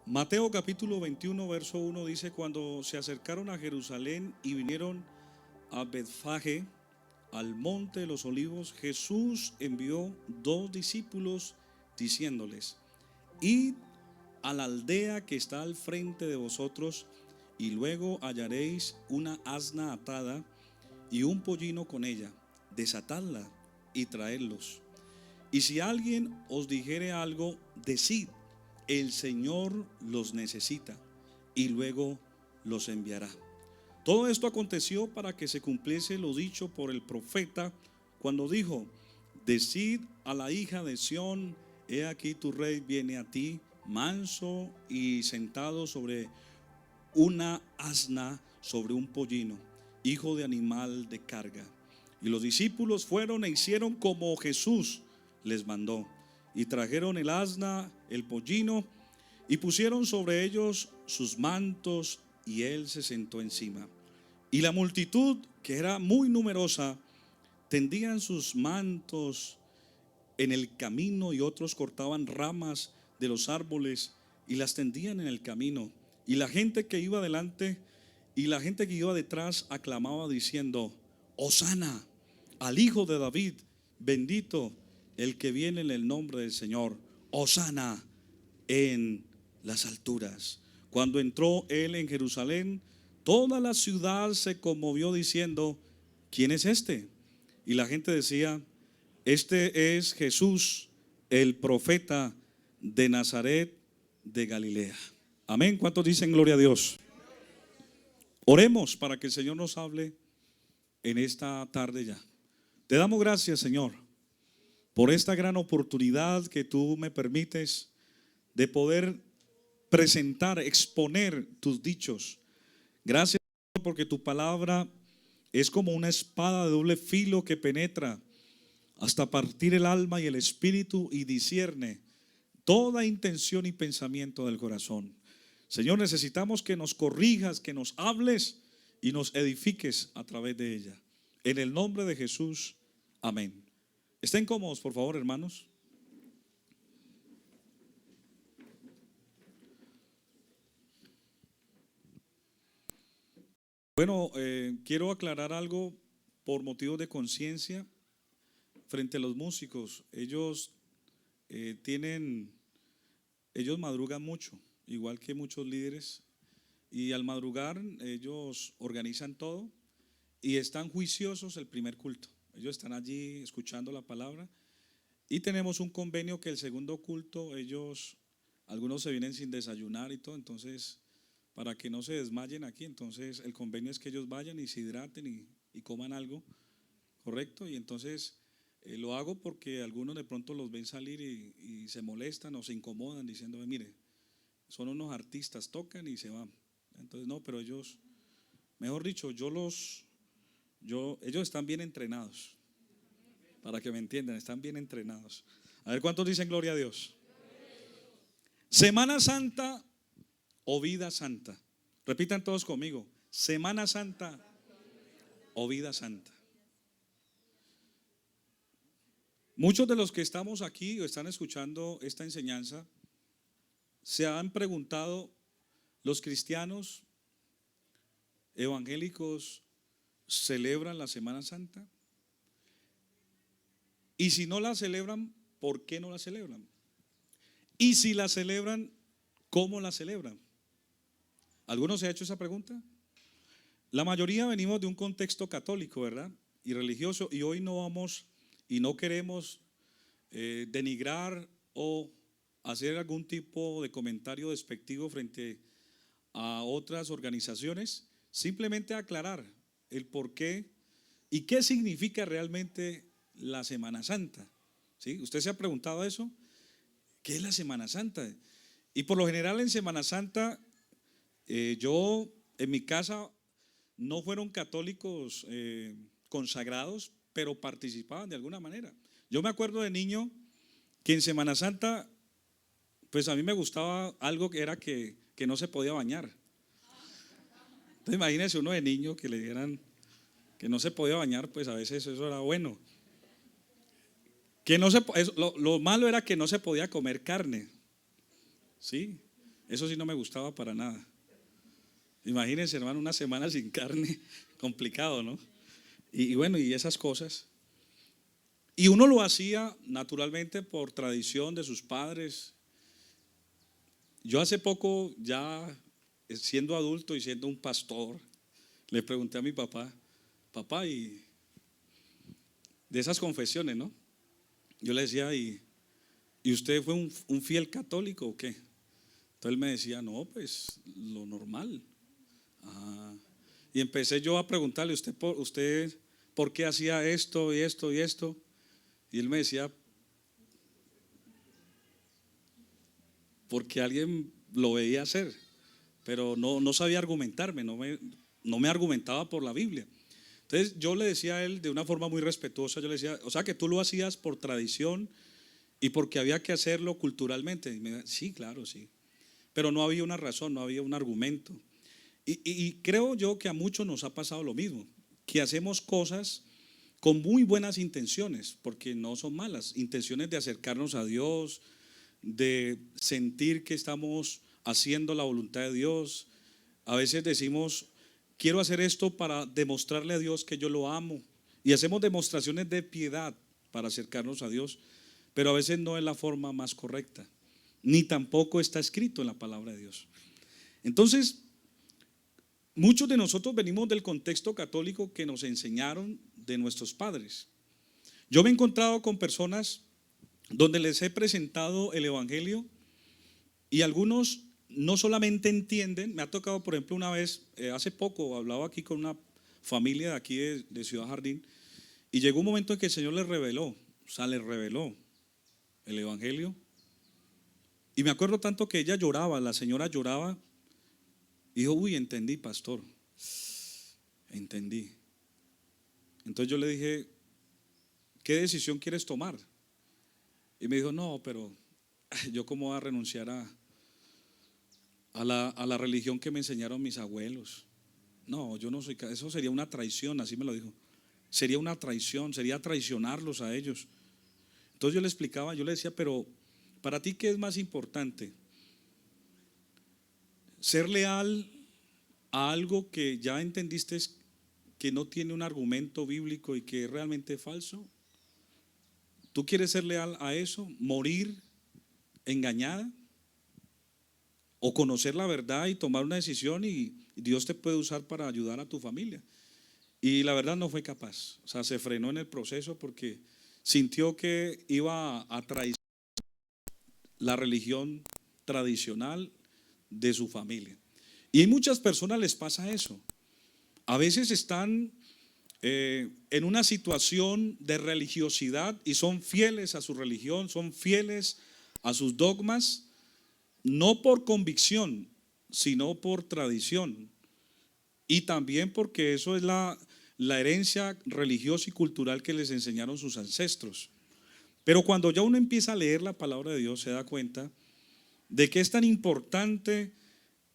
Mateo capítulo 21, verso 1 dice: cuando se acercaron a Jerusalén y vinieron a Betfagé, al monte de los olivos, Jesús envió dos discípulos diciéndoles: id a la aldea que está al frente de vosotros, y luego hallaréis una asna atada y un pollino con ella, desatadla y traedlos. Y si alguien os dijere algo, decid: el Señor los necesita, y luego los enviará. Todo esto aconteció para que se cumpliese lo dicho por el profeta, cuando dijo: decid a la hija de Sión, he aquí tu rey viene a ti, manso y sentado sobre una asna, sobre un pollino, hijo de animal de carga. Y los discípulos fueron e hicieron como Jesús les mandó, y trajeron el asna, el pollino, y pusieron sobre ellos sus mantos, y él se sentó encima. Y la multitud, que era muy numerosa, tendían sus mantos en el camino, y otros cortaban ramas de los árboles y las tendían en el camino. Y la gente que iba delante y la gente que iba detrás aclamaba diciendo: Hosana al Hijo de David, bendito el que viene en el nombre del Señor, Hosana en las alturas. Cuando entró él en Jerusalén, toda la ciudad se conmovió diciendo: ¿quién es este? Y la gente decía: este es Jesús, el profeta de Nazaret de Galilea. Amén. ¿Cuántos dicen gloria a Dios? Oremos para que el Señor nos hable en esta tarde ya. Te damos gracias, Señor, por esta gran oportunidad que tú me permites de poder presentar, exponer tus dichos. Gracias porque tu palabra es como una espada de doble filo que penetra hasta partir el alma y el espíritu y discierne toda intención y pensamiento del corazón. Señor, necesitamos que nos corrijas, que nos hables y nos edifiques a través de ella. En el nombre de Jesús, amén. Estén cómodos, por favor, hermanos. Bueno, quiero aclarar algo por motivos de conciencia frente a los músicos. Tienen, ellos madrugan mucho, igual que muchos líderes, y al madrugar ellos organizan todo y están juiciosos el primer culto. Ellos están allí escuchando la palabra, y tenemos un convenio que el segundo culto algunos se vienen sin desayunar y todo, entonces para que no se desmayen aquí, entonces el convenio es que ellos vayan y se hidraten y coman algo, ¿correcto? Y entonces lo hago porque algunos de pronto los ven salir y se molestan o se incomodan diciendo: mire, son unos artistas, tocan y se van. Entonces no, pero ellos, mejor dicho, ellos están bien entrenados, para que me entiendan, están bien entrenados. A ver cuántos dicen gloria a Dios. Semana Santa o vida santa. Repitan todos conmigo: Semana Santa o vida santa. Muchos de los que estamos aquí o están escuchando esta enseñanza se han preguntado: ¿los cristianos evangélicos celebran la Semana Santa? Y si no la celebran, ¿por qué no la celebran? Y si la celebran, ¿cómo la celebran? ¿Alguno se ha hecho esa pregunta? La mayoría venimos de un contexto católico, ¿verdad? Y religioso, y hoy no vamos y no queremos denigrar o hacer algún tipo de comentario despectivo frente a otras organizaciones, simplemente aclarar el por qué y qué significa realmente la Semana Santa. ¿Sí? ¿Usted se ha preguntado eso? ¿Qué es la Semana Santa? Y por lo general en Semana Santa, yo en mi casa no fueron católicos consagrados, pero participaban de alguna manera. Yo me acuerdo de niño que en Semana Santa, pues a mí me gustaba algo que era que no se podía bañar. Entonces imagínense uno de niño que le dieran que no se podía bañar, pues a veces eso era bueno. Que no se, lo malo era que no se podía comer carne, ¿sí? Eso sí no me gustaba para nada. Imagínense, hermano, una semana sin carne, complicado, ¿no? Y bueno, y esas cosas. Y uno lo hacía naturalmente por tradición de sus padres. Yo hace poco, ya siendo adulto y siendo un pastor, le pregunté a mi papá, papá, y de esas confesiones, ¿no? Yo le decía, ¿y usted fue un fiel católico o qué? Entonces él me decía, no, pues lo normal. Ah. Y empecé yo a preguntarle, ¿usted por qué hacía esto y esto y esto? Y él me decía, porque alguien lo veía hacer, pero no sabía argumentarme, no me argumentaba por la Biblia. Entonces yo le decía a él de una forma muy respetuosa, yo le decía, o sea que tú lo hacías por tradición y porque había que hacerlo culturalmente. Y me decía, sí, claro, sí. Pero no había una razón, no había un argumento. Y creo yo que a muchos nos ha pasado lo mismo, que hacemos cosas con muy buenas intenciones, porque no son malas, intenciones de acercarnos a Dios, de sentir que estamos haciendo la voluntad de Dios. A veces decimos, quiero hacer esto para demostrarle a Dios que yo lo amo, y hacemos demostraciones de piedad para acercarnos a Dios, pero a veces no es la forma más correcta, ni tampoco está escrito en la palabra de Dios. Entonces, muchos de nosotros venimos del contexto católico que nos enseñaron de nuestros padres. Yo me he encontrado con personas donde les he presentado el evangelio y algunos no solamente entienden. Me ha tocado, por ejemplo, una vez, hace poco, hablaba aquí con una familia de aquí de Ciudad Jardín, y llegó un momento en que el Señor les reveló, o sea, les reveló el evangelio. Y me acuerdo tanto que ella lloraba, la señora lloraba, y dijo, uy, entendí, pastor, entendí. Entonces yo le dije, ¿qué decisión quieres tomar? Y me dijo, no, pero yo cómo voy a renunciar a la religión que me enseñaron mis abuelos. No, yo no soy, eso sería una traición, así me lo dijo. Sería una traición, sería traicionarlos a ellos. Entonces yo le explicaba, yo le decía, pero para ti, ¿qué es más importante? ¿Ser leal a algo que ya entendiste que no tiene un argumento bíblico y que es realmente falso? ¿Tú quieres ser leal a eso? ¿Morir engañada? ¿O conocer la verdad y tomar una decisión y Dios te puede usar para ayudar a tu familia? Y la verdad no fue capaz, o sea, se frenó en el proceso porque sintió que iba a traicionar la religión tradicional de su familia. Y a muchas personas les pasa eso. A veces están en una situación de religiosidad y son fieles a su religión, son fieles a sus dogmas, no por convicción, sino por tradición. Y también porque eso es la herencia religiosa y cultural que les enseñaron sus ancestros. Pero cuando ya uno empieza a leer la palabra de Dios, se da cuenta de que es tan importante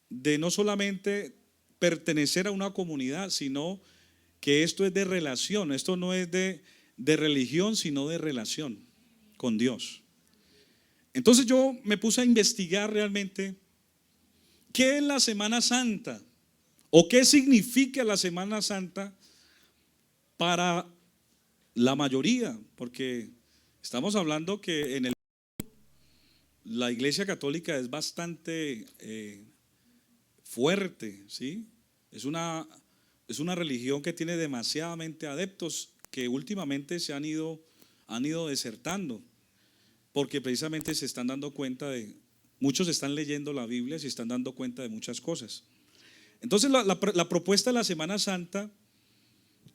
de no solamente pertenecer a una comunidad, sino que esto es de relación. Esto no es de religión, sino de relación con Dios. Entonces yo me puse a investigar realmente qué es la Semana Santa o qué significa la Semana Santa para la mayoría, porque estamos hablando que en la Iglesia Católica es bastante fuerte, ¿sí? Es una religión que tiene demasiadamente adeptos que últimamente han ido desertando, porque precisamente se están dando cuenta muchos están leyendo la Biblia y se están dando cuenta de muchas cosas. Entonces la propuesta de la Semana Santa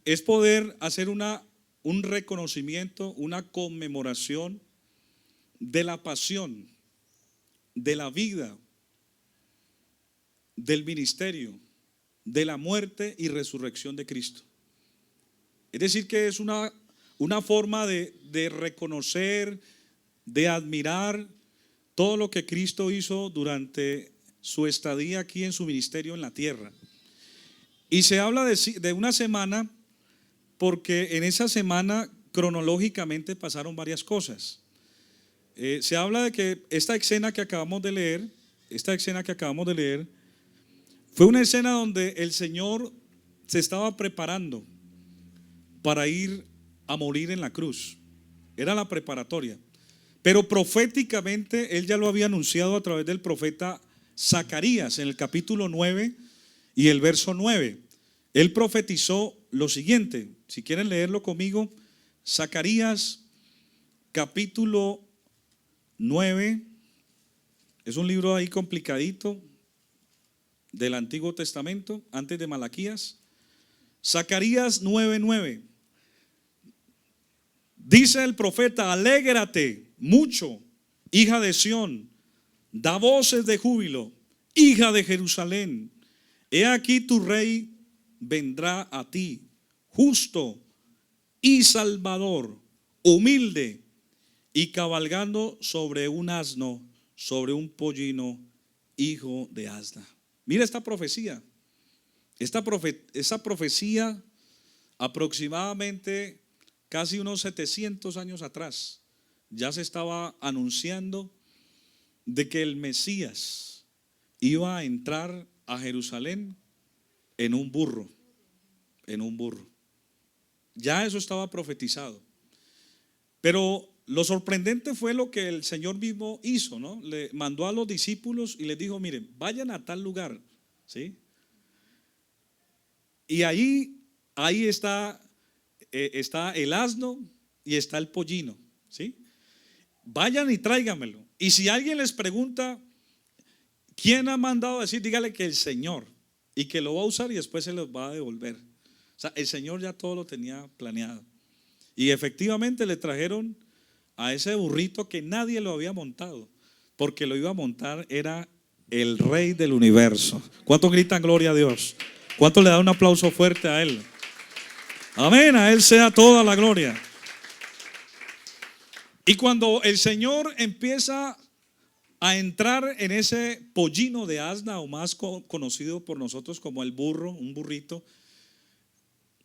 es poder hacer un reconocimiento, una conmemoración de la pasión, de la vida, del ministerio, de la muerte y resurrección de Cristo. Es decir, que es una forma de reconocer, de admirar todo lo que Cristo hizo durante su estadía aquí en su ministerio en la tierra. Y se habla de una semana porque en esa semana cronológicamente pasaron varias cosas. Se habla de que esta escena que acabamos de leer esta escena que acabamos de leer, fue una escena donde el Señor se estaba preparando para ir a morir en la cruz. Era la preparatoria. Pero proféticamente Él ya lo había anunciado a través del profeta Zacarías en el capítulo 9 y el verso 9. Él profetizó lo siguiente. Si quieren leerlo conmigo, Zacarías capítulo 9. Es un libro ahí complicadito del Antiguo Testamento, antes de Malaquías. Zacarías 9:9. Dice el profeta: alégrate mucho, hija de Sión, da voces de júbilo, hija de Jerusalén. He aquí tu rey vendrá a ti, justo y salvador, humilde y cabalgando sobre un asno, sobre un pollino, hijo de asna. Mira esta profecía. Esa profecía aproximadamente casi unos 700 años atrás ya se estaba anunciando de que el Mesías iba a entrar a Jerusalén en un burro, Ya eso estaba profetizado. Pero lo sorprendente fue lo que el Señor mismo hizo, ¿no? Le mandó a los discípulos y les dijo: miren, vayan a tal lugar, ¿sí? Y ahí está el asno y está el pollino, ¿sí? Vayan y tráiganmelo. Y si alguien les pregunta quién ha mandado a decir, dígale que el Señor, y que lo va a usar y después se los va a devolver. O sea, el Señor ya todo lo tenía planeado. Y efectivamente le trajeron a ese burrito que nadie lo había montado, porque lo iba a montar era el Rey del universo. ¿Cuántos gritan gloria a Dios? ¿Cuántos le dan un aplauso fuerte a Él? Amén, a Él sea toda la gloria. Y cuando el Señor empieza a entrar en ese pollino de asna, o más conocido por nosotros como el burro, un burrito,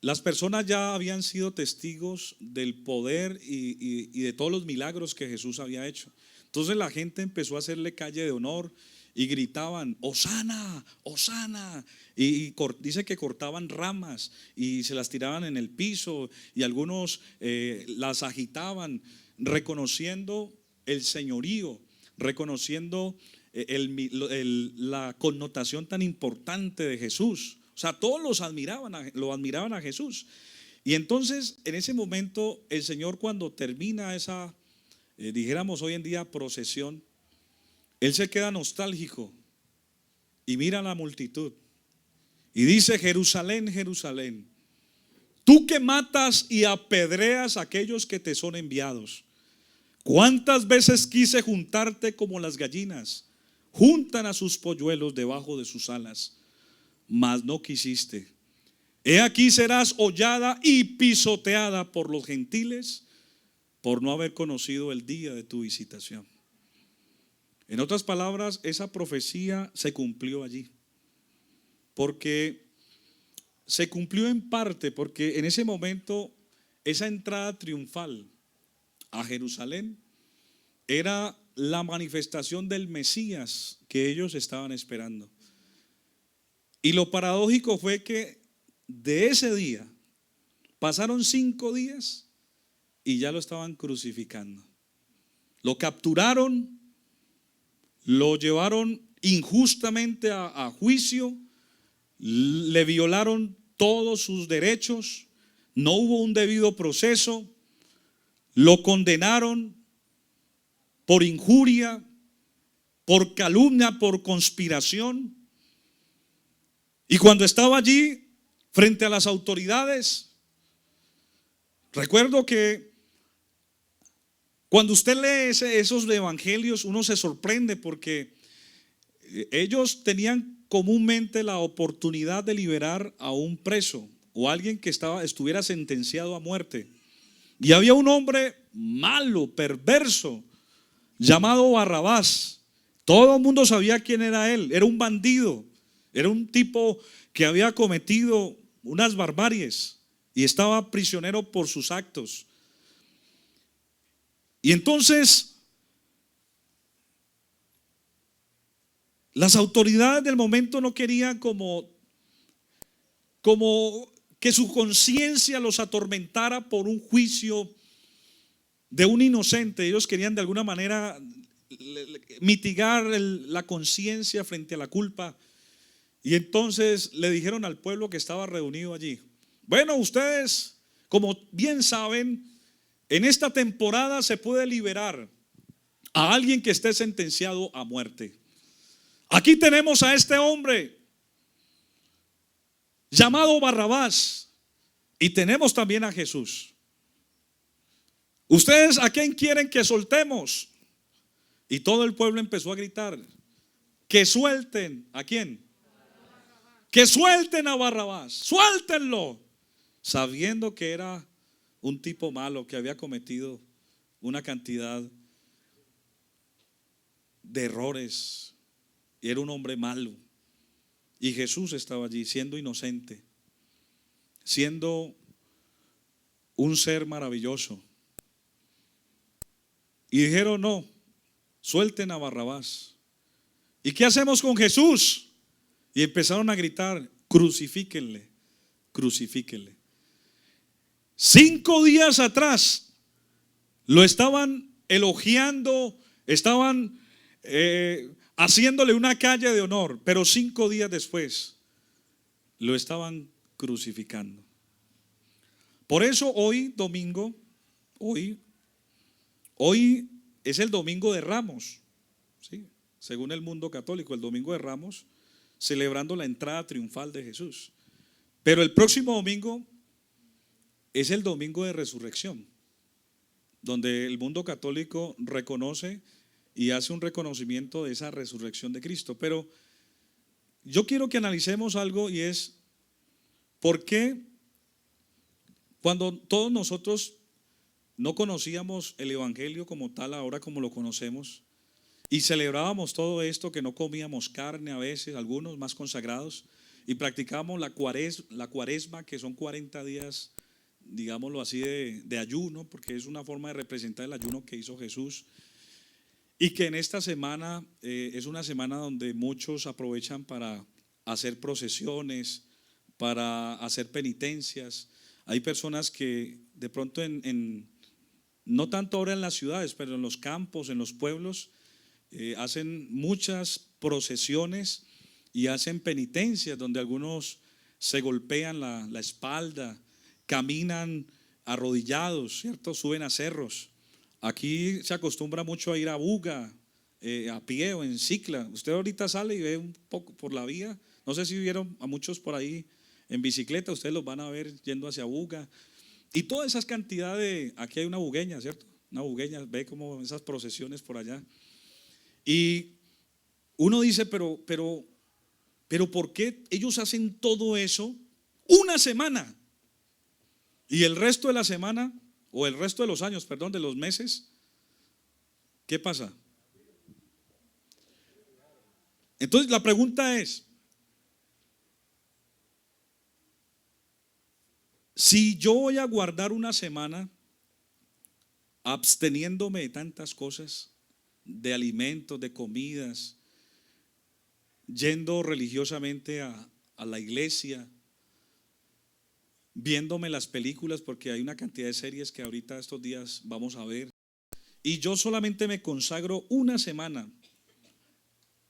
las personas ya habían sido testigos del poder y de todos los milagros que Jesús había hecho. Entonces la gente empezó a hacerle calle de honor y gritaban: Hosana, Hosana. Y dice que cortaban ramas y se las tiraban en el piso, y algunos las agitaban, reconociendo el señorío, reconociendo la connotación tan importante de Jesús. O sea, todos lo admiraban a Jesús. Y entonces, en ese momento, el Señor, cuando termina esa, dijéramos hoy en día, procesión, Él se queda nostálgico y mira a la multitud y dice: Jerusalén, Jerusalén, tú que matas y apedreas a aquellos que te son enviados, ¿cuántas veces quise juntarte como las gallinas juntan a sus polluelos debajo de sus alas? Mas no quisiste. He aquí serás hollada y pisoteada por los gentiles por no haber conocido el día de tu visitación. En otras palabras, esa profecía se cumplió allí. Porque se cumplió en parte porque en ese momento esa entrada triunfal a Jerusalén era la manifestación del Mesías que ellos estaban esperando. Y lo paradójico fue que de ese día pasaron 5 días y ya lo estaban crucificando. Lo capturaron, lo llevaron injustamente a juicio, le violaron todos sus derechos, no hubo un debido proceso, lo condenaron por injuria, por calumnia, por conspiración. Y cuando estaba allí frente a las autoridades, recuerdo que cuando usted lee esos evangelios, uno se sorprende porque ellos tenían comúnmente la oportunidad de liberar a un preso o alguien que estuviera sentenciado a muerte. Y había un hombre malo, perverso, llamado Barrabás. Todo el mundo sabía quién era él. Era un bandido. Era un tipo que había cometido unas barbaries y estaba prisionero por sus actos. Y entonces Las autoridades del momento no querían como que su conciencia los atormentara por un juicio de un inocente. Ellos querían de alguna manera mitigar la conciencia frente a la culpa. Y entonces le dijeron al pueblo que estaba reunido allí: bueno, ustedes, como bien saben, en esta temporada se puede liberar a alguien que esté sentenciado a muerte. Aquí tenemos a este hombre llamado Barrabás y tenemos también a Jesús. ¿Ustedes a quién quieren que soltemos? Y todo el pueblo empezó a gritar: que suelten. ¿A quién? Que suelten a Barrabás, suéltenlo, sabiendo que era un tipo malo, que había cometido una cantidad de errores y era un hombre malo. Y Jesús estaba allí siendo inocente, siendo un ser maravilloso. Y dijeron: no, suelten a Barrabás. ¿Y qué hacemos con Jesús? Y empezaron a gritar: crucifíquenle, crucifíquenle. 5 días atrás lo estaban elogiando, estaban haciéndole una calle de honor, pero 5 días después lo estaban crucificando. Por eso hoy domingo, hoy es el domingo de Ramos, ¿sí? Según el mundo católico, el domingo de Ramos, celebrando la entrada triunfal de Jesús. Pero el próximo domingo es el domingo de resurrección, donde el mundo católico reconoce y hace un reconocimiento de esa resurrección de Cristo. Pero yo quiero que analicemos algo, y es: ¿por qué cuando todos nosotros no conocíamos el evangelio como tal, ahora como lo conocemos, y celebrábamos todo esto, que no comíamos carne a veces, algunos más consagrados, y practicábamos la cuaresma, que son 40 días, digámoslo así, de ayuno, porque es una forma de representar el ayuno que hizo Jesús? Y que en esta semana es una semana donde muchos aprovechan para hacer procesiones, para hacer penitencias. Hay personas que de pronto no tanto ahora en las ciudades, pero en los campos, en los pueblos, hacen muchas procesiones y hacen penitencias, donde algunos se golpean la espalda, caminan arrodillados, ¿cierto? Suben a cerros. Aquí se acostumbra mucho a ir a Buga, a pie o en cicla. Usted ahorita sale y ve un poco por la vía. No sé si vieron a muchos por ahí en bicicleta, ustedes los van a ver yendo hacia Buga. Y todas esas cantidades aquí hay una bugueña, ¿cierto? Una bugueña, ve como esas procesiones por allá. Y uno dice, pero ¿por qué ellos hacen todo eso una semana? Y el resto de la semana, o el resto de los años, perdón, de los meses, ¿qué pasa? Entonces la pregunta es: si yo voy a guardar una semana absteniéndome de tantas cosas, de alimentos, de comidas, yendo religiosamente a la iglesia, viéndome las películas, porque hay una cantidad de series que ahorita estos días vamos a ver, y yo solamente me consagro una semana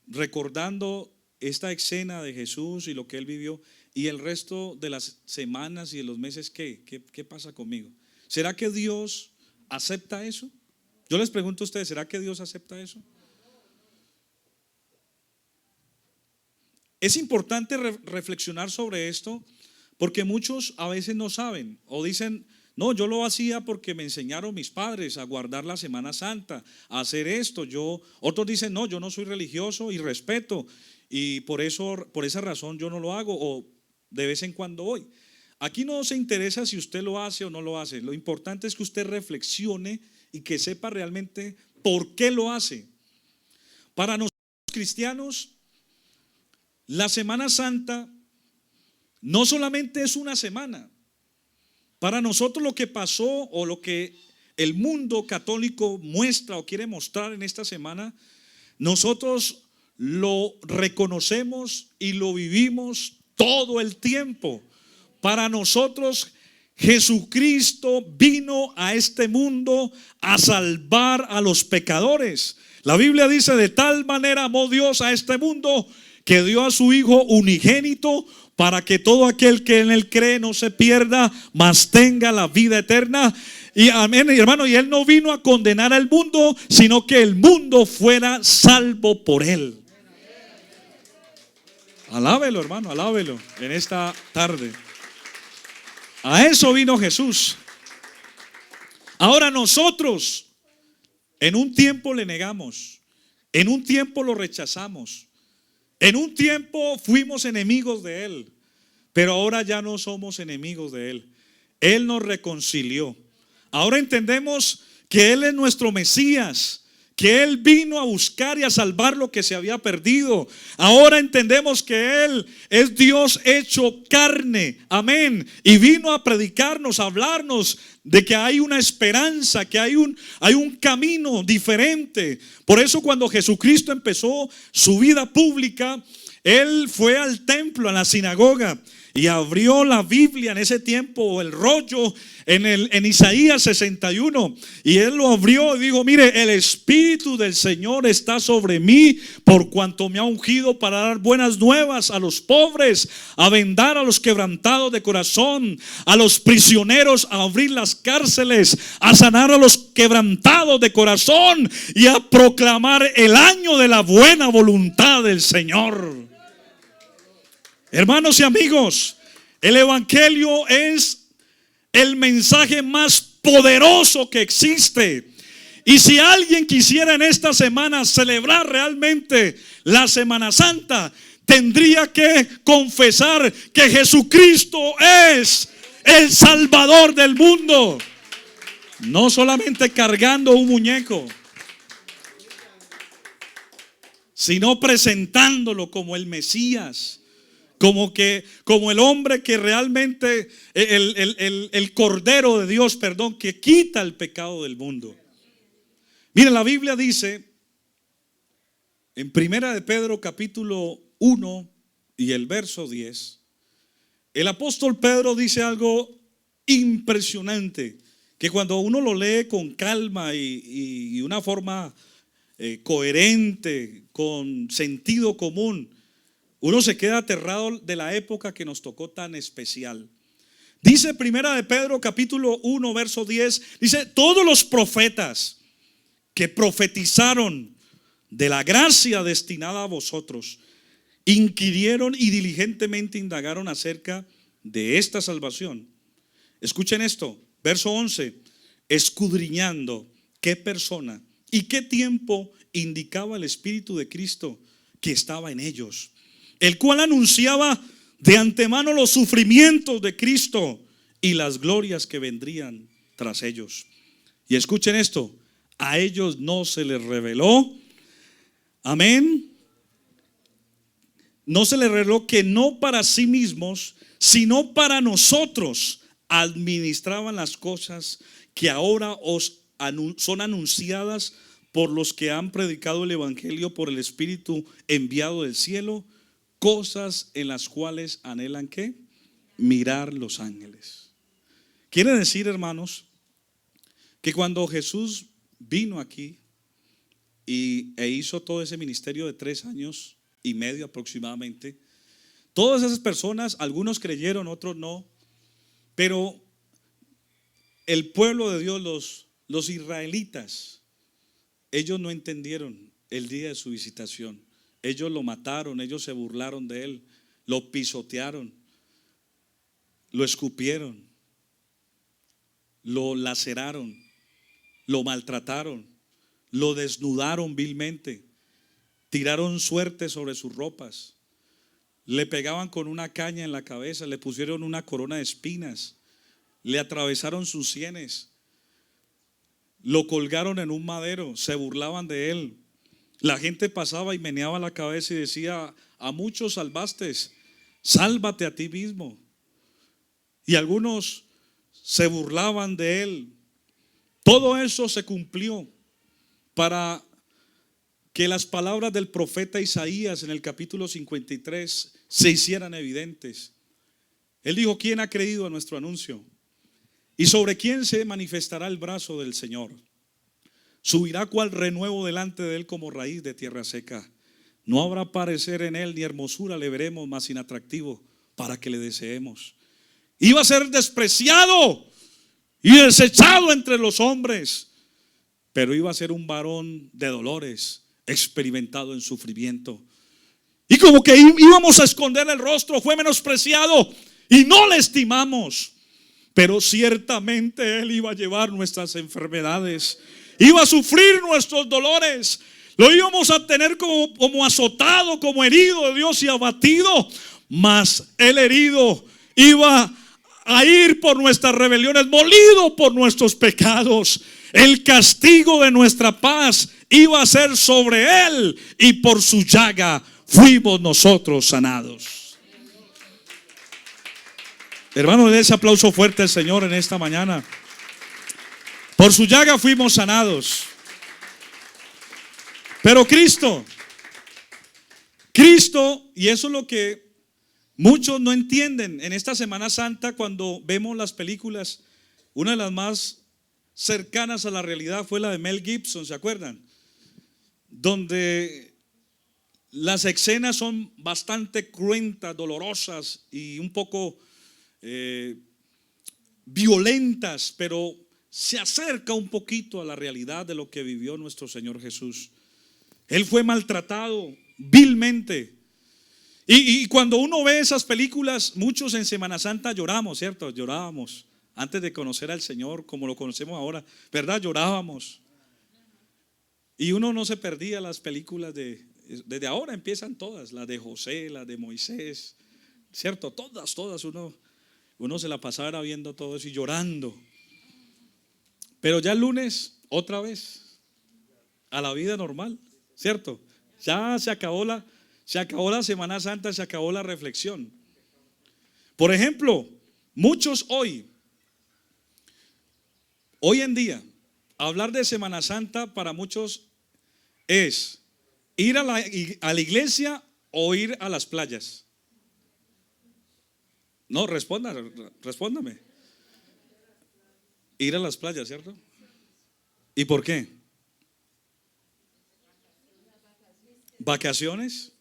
recordando esta escena de Jesús y lo que Él vivió, y el resto de las semanas y de los meses, ¿qué pasa conmigo? ¿Será que Dios acepta eso? Yo les pregunto a ustedes, ¿será que Dios acepta eso? Es importante reflexionar sobre esto, porque muchos a veces no saben o dicen: no, yo lo hacía porque me enseñaron mis padres a guardar la Semana Santa, a hacer esto. Otros dicen: no, yo no soy religioso y respeto, y por esa razón yo no lo hago, o de vez en cuando voy. Aquí no se interesa si usted lo hace o no lo hace. Lo importante es que usted reflexione y que sepa realmente por qué lo hace. Para nosotros cristianos, la Semana Santa no solamente es una semana. Para nosotros lo que pasó, o lo que el mundo católico muestra o quiere mostrar en esta semana, nosotros lo reconocemos y lo vivimos todo el tiempo. Para nosotros, Jesucristo vino a este mundo a salvar a los pecadores. La Biblia dice: de tal manera amó Dios a este mundo que dio a su Hijo unigénito, para que todo aquel que en él cree no se pierda, mas tenga la vida eterna. Y amén, hermano, y él no vino a condenar al mundo, sino que el mundo fuera salvo por él. Alábelo, hermano, alábelo en esta tarde. A eso vino Jesús. Ahora nosotros en un tiempo le negamos, en un tiempo lo rechazamos, en un tiempo fuimos enemigos de él, pero ahora ya no somos enemigos de él. Él nos reconcilió. Ahora entendemos que él es nuestro Mesías, que él vino a buscar y a salvar lo que se había perdido. Ahora entendemos que él es Dios hecho carne, amén, y vino a predicarnos, a hablarnos de que hay una esperanza, que hay un camino diferente. Por eso cuando Jesucristo empezó su vida pública, él fue al templo, a la sinagoga, y abrió la Biblia en ese tiempo, el rollo en Isaías 61, y él lo abrió y dijo: mire, el Espíritu del Señor está sobre mí, por cuanto me ha ungido para dar buenas nuevas a los pobres, a vendar a los quebrantados de corazón, a los prisioneros a abrir las cárceles, a sanar a los quebrantados de corazón y a proclamar el año de la buena voluntad del Señor. Hermanos y amigos, el evangelio es el mensaje más poderoso que existe. Y si alguien quisiera en esta semana celebrar realmente la Semana Santa, tendría que confesar que Jesucristo es el Salvador del mundo. No solamente cargando un muñeco, sino presentándolo como el Mesías, como el hombre que realmente, el Cordero de Dios, perdón, que quita el pecado del mundo. Miren, la Biblia dice en Primera de Pedro capítulo 1 y el verso 10, el apóstol Pedro dice algo impresionante, que cuando uno lo lee con calma y una forma coherente, con sentido común, uno se queda aterrado de la época que nos tocó tan especial. Dice Primera de Pedro capítulo 1 verso 10, dice: todos los profetas que profetizaron de la gracia destinada a vosotros inquirieron y diligentemente indagaron acerca de esta salvación. Escuchen esto, verso 11: escudriñando qué persona y qué tiempo indicaba el Espíritu de Cristo que estaba en ellos, el cual anunciaba de antemano los sufrimientos de Cristo y las glorias que vendrían tras ellos. Y escuchen esto: a ellos no se les reveló, amén, no se les reveló que no para sí mismos, sino para nosotros administraban las cosas que ahora son anunciadas por los que han predicado el evangelio por el Espíritu enviado del cielo, cosas en las cuales anhelan ¿qué? Mirar los ángeles. Quiere decir, hermanos, que cuando Jesús vino aquí e hizo todo ese ministerio de 3 años y medio aproximadamente, todas esas personas, algunos creyeron, otros no, pero el pueblo de Dios, los israelitas, ellos no entendieron el día de su visitación. Ellos lo mataron, ellos se burlaron de él, lo pisotearon, lo escupieron, lo laceraron, lo maltrataron, lo desnudaron vilmente, tiraron suerte sobre sus ropas, le pegaban con una caña en la cabeza, le pusieron una corona de espinas, le atravesaron sus sienes, lo colgaron en un madero, se burlaban de él. La gente pasaba y meneaba la cabeza y decía: a muchos salvaste, sálvate a ti mismo. Y algunos se burlaban de él. Todo eso se cumplió para que las palabras del profeta Isaías en el capítulo 53 se hicieran evidentes. Él dijo: ¿quién ha creído a nuestro anuncio? ¿Y sobre quién se manifestará el brazo del Señor? Subirá cual renuevo delante de él como raíz de tierra seca. No habrá parecer en él ni hermosura le veremos, más inatractivo para que le deseemos. Iba a ser despreciado y desechado entre los hombres, pero iba a ser un varón de dolores, experimentado en sufrimiento. Y como que íbamos a esconder el rostro, fue menospreciado y no le estimamos. Pero ciertamente Él iba a llevar nuestras enfermedades, iba a sufrir nuestros dolores. Lo íbamos a tener como azotado, como herido de Dios y abatido. Mas el herido iba a ir por nuestras rebeliones, molido por nuestros pecados. El castigo de nuestra paz iba a ser sobre Él, y por su llaga fuimos nosotros sanados. Hermano, dé ese aplauso fuerte al Señor en esta mañana. Por su llaga fuimos sanados. Pero Cristo, y eso es lo que muchos no entienden en esta Semana Santa cuando vemos las películas. Una de las más cercanas a la realidad fue la de Mel Gibson, ¿se acuerdan? Donde las escenas son bastante cruentas, dolorosas y un poco violentas, pero se acerca un poquito a la realidad de lo que vivió nuestro Señor Jesús. Él fue maltratado vilmente. Y cuando uno ve esas películas, muchos en Semana Santa lloramos, ¿cierto? Llorábamos antes de conocer al Señor como lo conocemos ahora, ¿verdad? Llorábamos. Y uno no se perdía las películas desde ahora empiezan todas, las de José, las de Moisés, ¿cierto? Todas, uno se la pasaba viendo todo eso y llorando. Pero ya el lunes, otra vez, a la vida normal, ¿cierto? Ya se acabó la Semana Santa, se acabó la reflexión. Por ejemplo, muchos hoy en día, hablar de Semana Santa para muchos es ir a la iglesia o ir a las playas. No, respóndame. Ir a las playas, ¿cierto? ¿Y por qué? Vacaciones,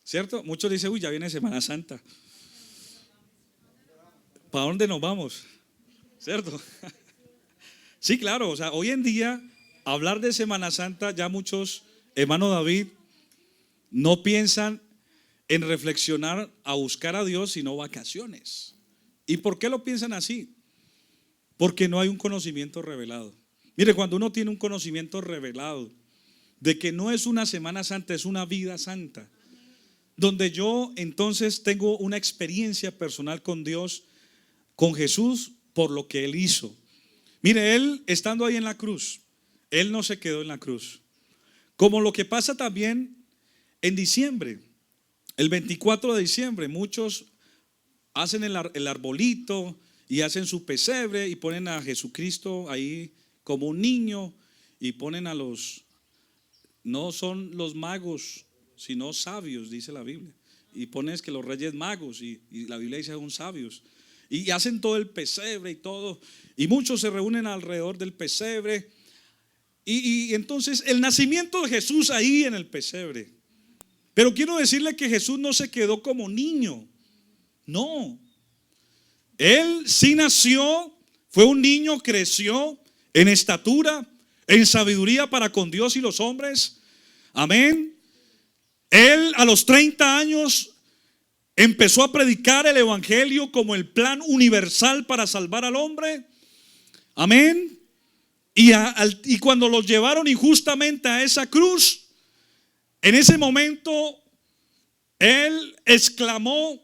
¿cierto? Muchos dicen: uy, ya viene Semana Santa, ¿para dónde nos vamos? ¿Cierto? Sí, claro, o sea, hoy en día hablar de Semana Santa, ya muchos, hermano David, no piensan en reflexionar a buscar a Dios, sino vacaciones. ¿Y por qué lo piensan así? Porque no hay un conocimiento revelado. Mire, cuando uno tiene un conocimiento revelado de que no es una Semana Santa, es una vida santa, donde yo entonces tengo una experiencia personal con Dios, con Jesús, por lo que Él hizo. Mire, Él estando ahí en la cruz, Él no se quedó en la cruz. Como lo que pasa también en diciembre, el 24 de diciembre, muchos hacen el arbolito y hacen su pesebre y ponen a Jesucristo ahí como un niño, y ponen a no son los magos, sino sabios, dice la Biblia. Y pones que los reyes magos, y la Biblia dice son sabios. Y hacen todo el pesebre y todo. Y muchos se reúnen alrededor del pesebre. Y entonces el nacimiento de Jesús ahí en el pesebre. Pero quiero decirle que Jesús no se quedó como niño. No. Él sí nació, fue un niño, creció en estatura, en sabiduría para con Dios y los hombres. Amén. Él a los 30 años empezó a predicar el evangelio como el plan universal para salvar al hombre. Amén. Y cuando los llevaron injustamente a esa cruz, en ese momento Él exclamó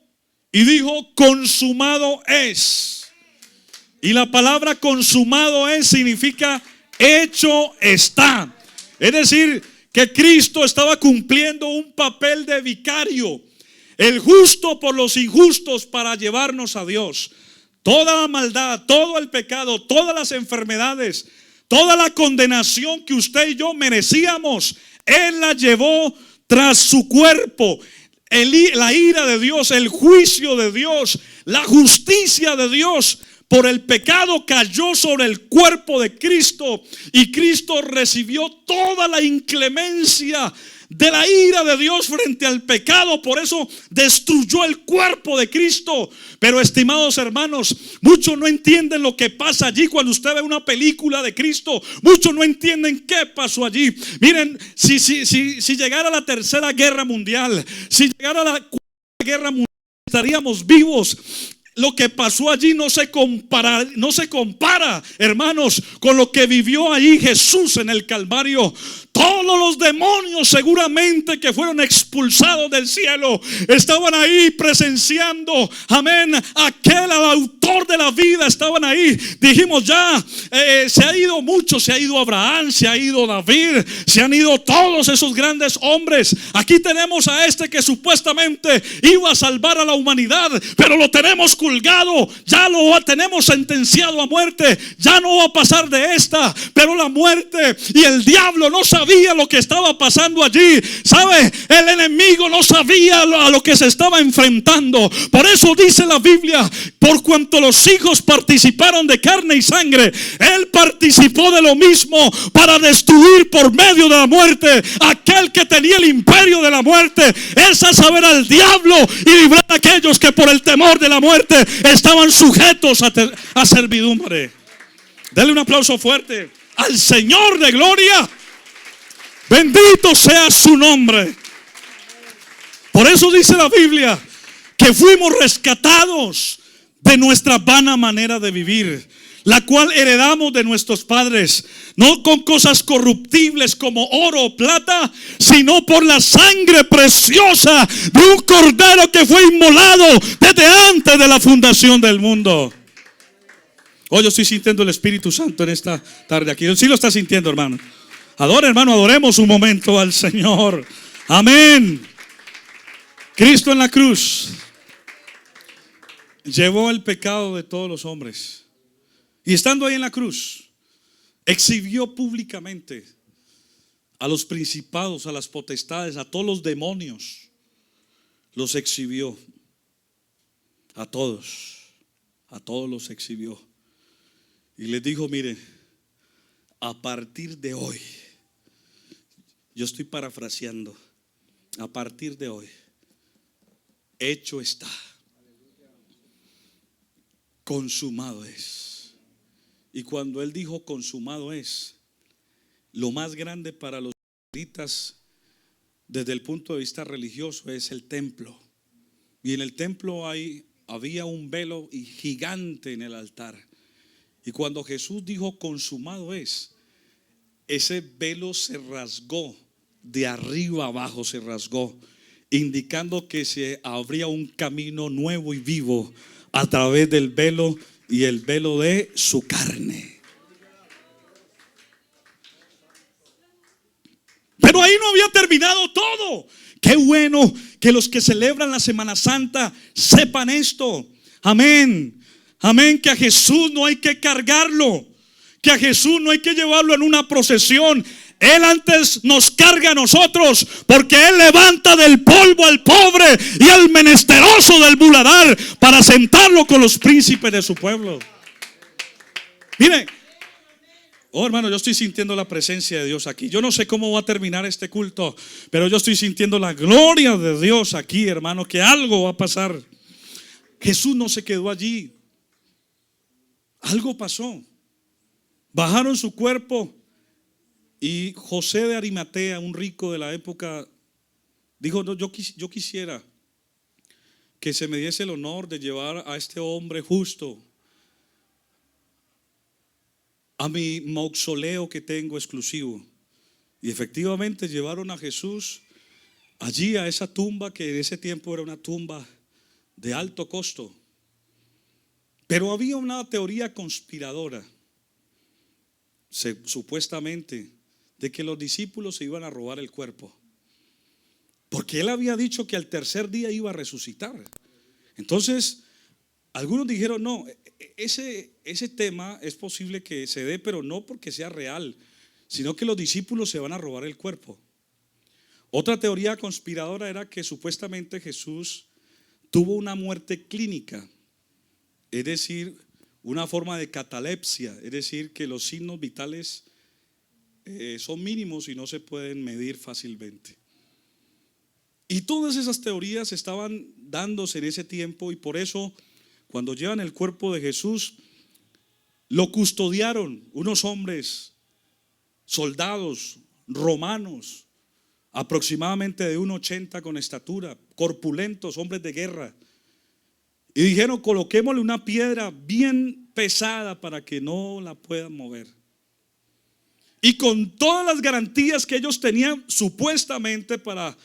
y dijo: consumado es. Y la palabra consumado es significa hecho está. Es decir, que Cristo estaba cumpliendo un papel de vicario, el justo por los injustos, para llevarnos a Dios. Toda la maldad, todo el pecado, todas las enfermedades, toda la condenación que usted y yo merecíamos, Él la llevó tras su cuerpo. La ira de Dios, el juicio de Dios, la justicia de Dios por el pecado cayó sobre el cuerpo de Cristo, y Cristo recibió toda la inclemencia de la ira de Dios frente al pecado. Por eso destruyó el cuerpo de Cristo. Pero, estimados hermanos, muchos no entienden lo que pasa allí. Cuando usted ve una película de Cristo, muchos no entienden qué pasó allí. Miren, si llegara la tercera guerra mundial, si llegara la cuarta guerra mundial, estaríamos vivos. Lo que pasó allí no se compara, hermanos, con lo que vivió allí Jesús en el Calvario. Todos los demonios seguramente que fueron expulsados del cielo estaban ahí presenciando, amén, aquel autor de la vida. Estaban ahí. Dijimos ya, se ha ido mucho, se ha ido Abraham, se ha ido David, se han ido todos esos grandes hombres. Aquí tenemos a este que supuestamente iba a salvar a la humanidad, pero lo tenemos colgado, ya lo tenemos sentenciado a muerte, ya no va a pasar de esta. Pero la muerte y el diablo no sabía lo que estaba pasando allí. ¿Sabe? El enemigo no sabía a lo que se estaba enfrentando. Por eso dice la Biblia: por cuanto los hijos participaron de carne y sangre, él participó de lo mismo para destruir por medio de la muerte aquel que tenía el imperio de la muerte, es a saber, al diablo, y librar a aquellos que por el temor de la muerte estaban sujetos a servidumbre. Dale un aplauso fuerte al Señor de gloria. Bendito sea su nombre. Por eso dice la Biblia que fuimos rescatados de nuestra vana manera de vivir, la cual heredamos de nuestros padres, no con cosas corruptibles como oro o plata, sino por la sangre preciosa de un cordero que fue inmolado desde antes de la fundación del mundo. Hoy yo estoy sintiendo el Espíritu Santo en esta tarde aquí. Sí lo está sintiendo, hermano. Adore, hermano, adoremos un momento al Señor. Amén. Cristo en la cruz llevó el pecado de todos los hombres, y estando ahí en la cruz exhibió públicamente a los principados, a las potestades, a todos los demonios. Los exhibió a todos los exhibió, y les dijo: mire, a partir de hoy, yo estoy parafraseando, a partir de hoy, hecho está, consumado es. Y cuando él dijo consumado es, lo más grande para los israelitas desde el punto de vista religioso es el templo. Y en el templo había un velo gigante en el altar. Y cuando Jesús dijo consumado es, ese velo se rasgó, de arriba abajo se rasgó, indicando que se abría un camino nuevo y vivo a través del velo, y el velo de su carne. Pero ahí no había terminado todo. Qué bueno que los que celebran la Semana Santa sepan esto. Amén. Amén, que a Jesús no hay que cargarlo, que a Jesús no hay que llevarlo en una procesión. Él antes nos carga a nosotros, porque Él levanta del polvo al pobre y al menesteroso del muladar para sentarlo con los príncipes de su pueblo. Mire, oh hermano, yo estoy sintiendo la presencia de Dios aquí. Yo no sé cómo va a terminar este culto, pero yo estoy sintiendo la gloria de Dios aquí, hermano, que algo va a pasar. Jesús no se quedó allí. Algo pasó. Bajaron su cuerpo, y José de Arimatea, un rico de la época, dijo: no, yo quisiera que se me diese el honor de llevar a este hombre justo a mi mausoleo que tengo exclusivo. Y efectivamente llevaron a Jesús allí, a esa tumba que en ese tiempo era una tumba de alto costo. Pero había una teoría conspiradora, supuestamente, de que los discípulos se iban a robar el cuerpo, porque él había dicho que al tercer día iba a resucitar. Entonces algunos dijeron: no, ese tema es posible que se dé, pero no porque sea real, sino que los discípulos se van a robar el cuerpo. Otra teoría conspiradora era que supuestamente Jesús tuvo una muerte clínica, es decir, una forma de catalepsia, es decir, que los signos vitales son mínimos y no se pueden medir fácilmente. Y todas esas teorías estaban dándose en ese tiempo, y por eso cuando llevan el cuerpo de Jesús, lo custodiaron unos hombres, soldados romanos, aproximadamente de 1,80 con estatura, corpulentos, hombres de guerra. Y dijeron: coloquémosle una piedra bien pesada para que no la puedan mover. Y con todas las garantías que ellos tenían supuestamente para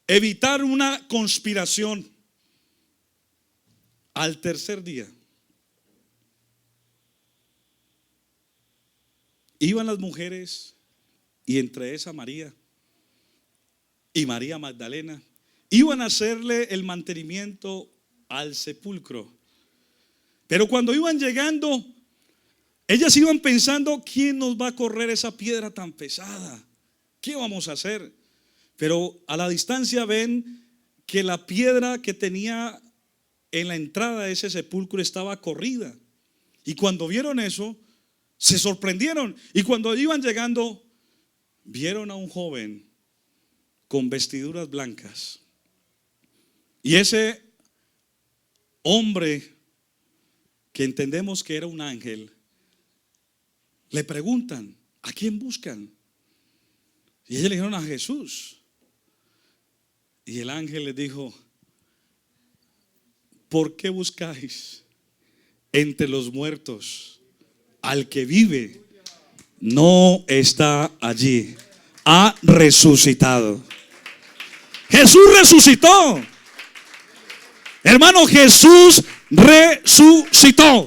evitar una conspiración, al tercer día iban las mujeres, y entre esa María y María Magdalena, iban a hacerle el mantenimiento al sepulcro. Pero cuando iban llegando, ellas iban pensando: ¿quién nos va a correr esa piedra tan pesada? ¿Qué vamos a hacer? Pero a la distancia ven que la piedra que tenía en la entrada de ese sepulcro estaba corrida. Y cuando vieron eso, se sorprendieron. Y cuando iban llegando, vieron a un joven con vestiduras blancas. Y ese hombre, que entendemos que era un ángel, le preguntan: ¿a quién buscan? Y ellos le dijeron: a Jesús. Y el ángel les dijo: ¿por qué buscáis entre los muertos al que vive? No está allí, ha resucitado. Jesús resucitó. Hermano, Jesús resucitó.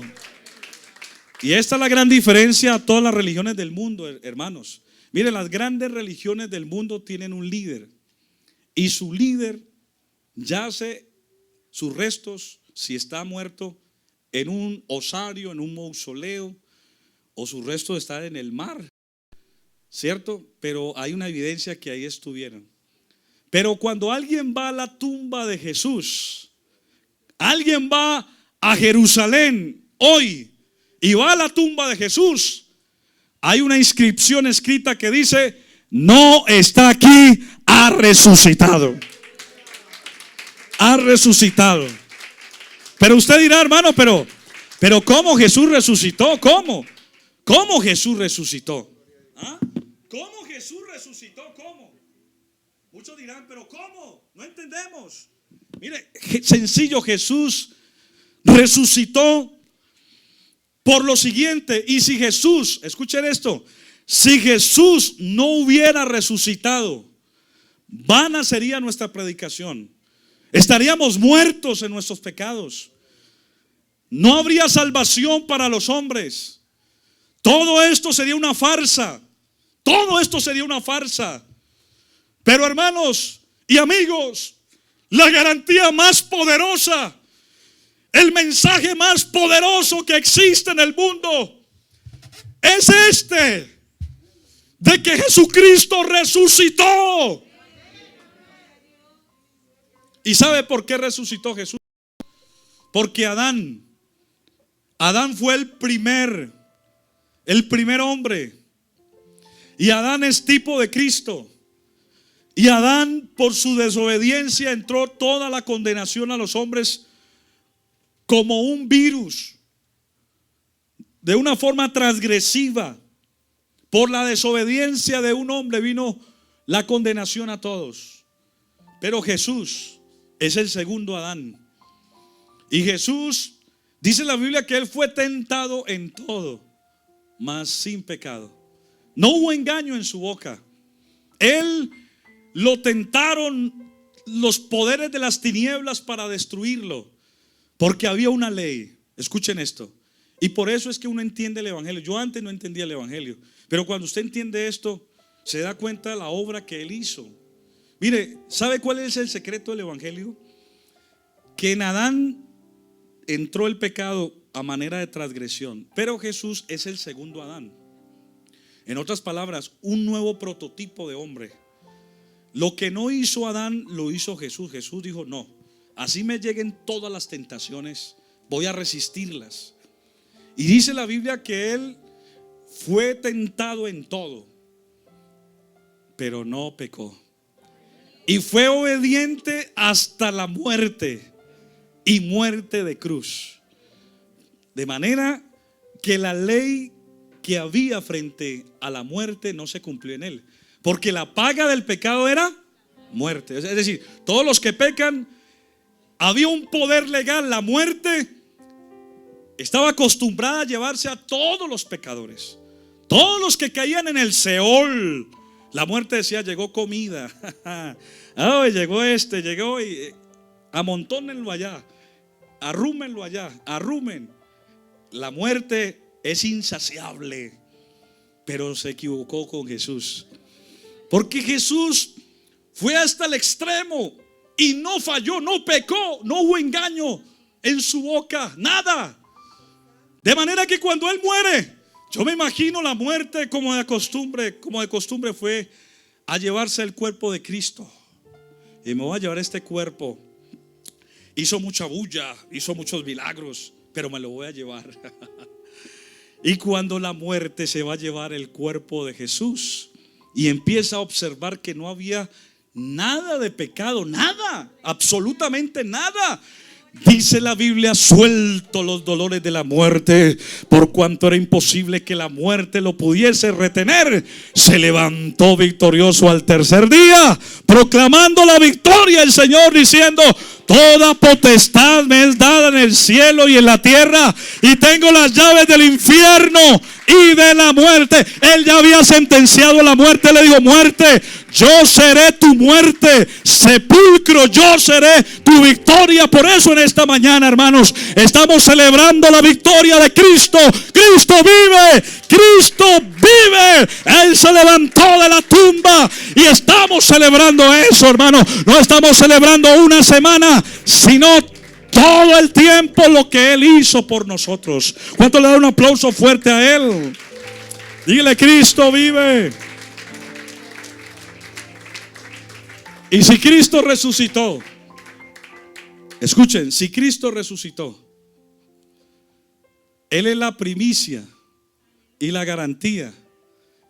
Y esta es la gran diferencia a todas las religiones del mundo, hermanos. Miren, las grandes religiones del mundo tienen un líder, y su líder yace, sus restos, si está muerto, en un osario, en un mausoleo, o sus restos están en el mar, ¿cierto? Pero hay una evidencia que ahí estuvieron. Pero cuando alguien va a la tumba de Jesús, alguien va a Jerusalén hoy y va a la tumba de Jesús, hay una inscripción escrita que dice: no está aquí, ha resucitado. Ha resucitado. Pero usted dirá: hermano, pero ¿cómo Jesús resucitó? ¿Cómo? ¿Cómo Jesús resucitó? ¿Ah? ¿Cómo Jesús resucitó? ¿Cómo? Muchos dirán: pero ¿cómo? No entendemos. Mire, sencillo, Jesús resucitó por lo siguiente. Y si Jesús, escuchen esto, si Jesús no hubiera resucitado, vana sería nuestra predicación. Estaríamos muertos en nuestros pecados. No habría salvación para los hombres. Todo esto sería una farsa. Todo esto sería una farsa. Pero hermanos y amigos, la garantía más poderosa, el mensaje más poderoso que existe en el mundo es este: de que Jesucristo resucitó. ¿Y sabe por qué resucitó Jesús? Porque Adán fue el primer hombre. Y Adán es tipo de Cristo. Y Adán, por su desobediencia, entró toda la condenación a los hombres como un virus, de una forma transgresiva. Por la desobediencia de un hombre vino la condenación a todos. Pero Jesús es el segundo Adán. Y Jesús, dice la Biblia, que Él fue tentado en todo, mas sin pecado. No hubo engaño en su boca. Él lo tentaron los poderes de las tinieblas para destruirlo, porque había una ley. Escuchen esto. Y por eso es que uno entiende el evangelio. Yo antes no entendía el evangelio, pero cuando usted entiende esto, se da cuenta de la obra que Él hizo. Mire, ¿sabe cuál es el secreto del evangelio? Que en Adán entró el pecado a manera de transgresión, pero Jesús es el segundo Adán. En otras palabras, un nuevo prototipo de hombre. Lo que no hizo Adán, lo hizo Jesús. Jesús dijo: no, así me lleguen todas las tentaciones, voy a resistirlas. Y dice la Biblia que Él fue tentado en todo, pero no pecó. Y fue obediente hasta la muerte, y muerte de cruz. De manera que la ley que había frente a la muerte no se cumplió en Él. Porque la paga del pecado era muerte. Es decir, todos los que pecan, había un poder legal. La muerte estaba acostumbrada a llevarse a todos los pecadores. Todos los que caían en el Seol, la muerte decía: llegó comida. Oh, llegó llegó y amontónenlo allá, arrúmenlo allá, arrumen. La muerte es insaciable, pero se equivocó con Jesús. Porque Jesús fue hasta el extremo y no falló, no pecó, no hubo engaño en su boca, nada. De manera que cuando Él muere, yo me imagino la muerte como de costumbre fue a llevarse el cuerpo de Cristo. Y me voy a llevar este cuerpo. Hizo mucha bulla, hizo muchos milagros, pero me lo voy a llevar. Y cuando la muerte se va a llevar el cuerpo de Jesús y empieza a observar que no había nada de pecado, nada, absolutamente nada, dice la Biblia: suelto los dolores de la muerte, por cuanto era imposible que la muerte lo pudiese retener. Se levantó victorioso al tercer día, proclamando la victoria el Señor, diciendo: toda potestad me es dada en el cielo y en la tierra, y tengo las llaves del infierno y de la muerte. Él ya había sentenciado a la muerte. Le dijo: muerte, yo seré tu muerte, sepulcro, yo seré tu victoria. Por eso en esta mañana, hermanos, estamos celebrando la victoria de Cristo. Cristo vive, Cristo vive. Él se levantó de la tumba y estamos celebrando eso, hermano. No estamos celebrando una semana, sino todo el tiempo lo que Él hizo por nosotros. ¿Cuánto le da un aplauso fuerte a Él? Dile: Cristo vive. Y si Cristo resucitó, escuchen, si Cristo resucitó, Él es la primicia y la garantía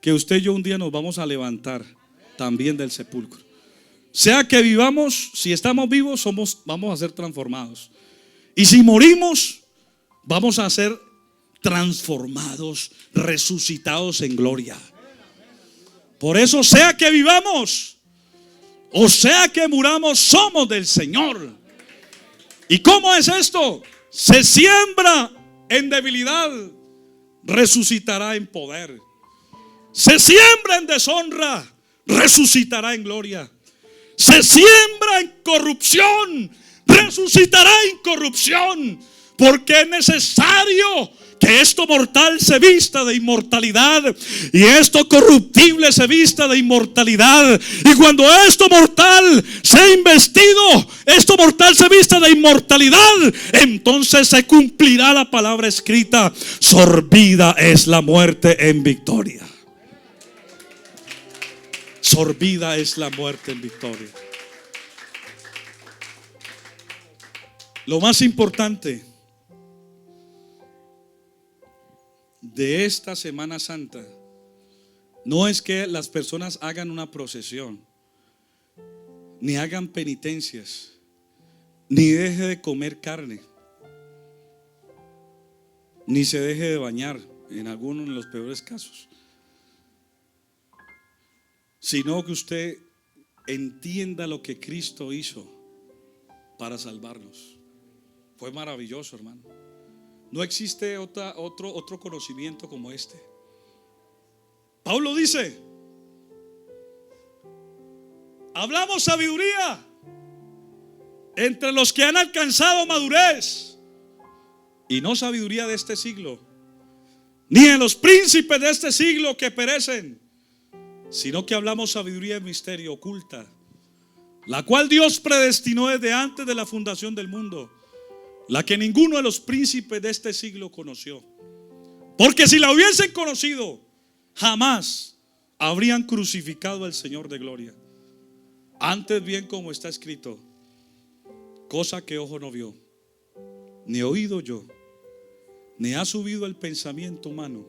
que usted y yo un día nos vamos a levantar también del sepulcro. Sea que vivamos, si estamos vivos, vamos a ser transformados. Y si morimos, vamos a ser transformados, resucitados en gloria. Por eso, sea que vivamos o sea que muramos, somos del Señor. ¿Y cómo es esto? Se siembra en debilidad, resucitará en poder. Se siembra en deshonra, resucitará en gloria. Se siembra en corrupción, resucitará en corrupción. Porque es necesario que esto mortal se vista de inmortalidad y esto corruptible se vista de inmortalidad. Y cuando esto mortal sea investido, esto mortal se vista de inmortalidad, entonces se cumplirá la palabra escrita: sorbida es la muerte en victoria. Sorbida es la muerte en victoria. Lo más importante de esta Semana Santa no es que las personas hagan una procesión, ni hagan penitencias, ni deje de comer carne, ni se deje de bañar, en algunos de los peores casos, sino que usted entienda lo que Cristo hizo para salvarnos. Fue maravilloso, hermano. No existe otro conocimiento como este. Pablo dice: hablamos sabiduría entre los que han alcanzado madurez, y no sabiduría de este siglo, ni en los príncipes de este siglo que perecen, sino que hablamos sabiduría de misterio oculta, la cual Dios predestinó desde antes de la fundación del mundo, la que ninguno de los príncipes de este siglo conoció. Porque si la hubiesen conocido, jamás habrían crucificado al Señor de gloria. Antes bien, como está escrito, cosa que ojo no vio, ni oído yo, ni ha subido el pensamiento humano,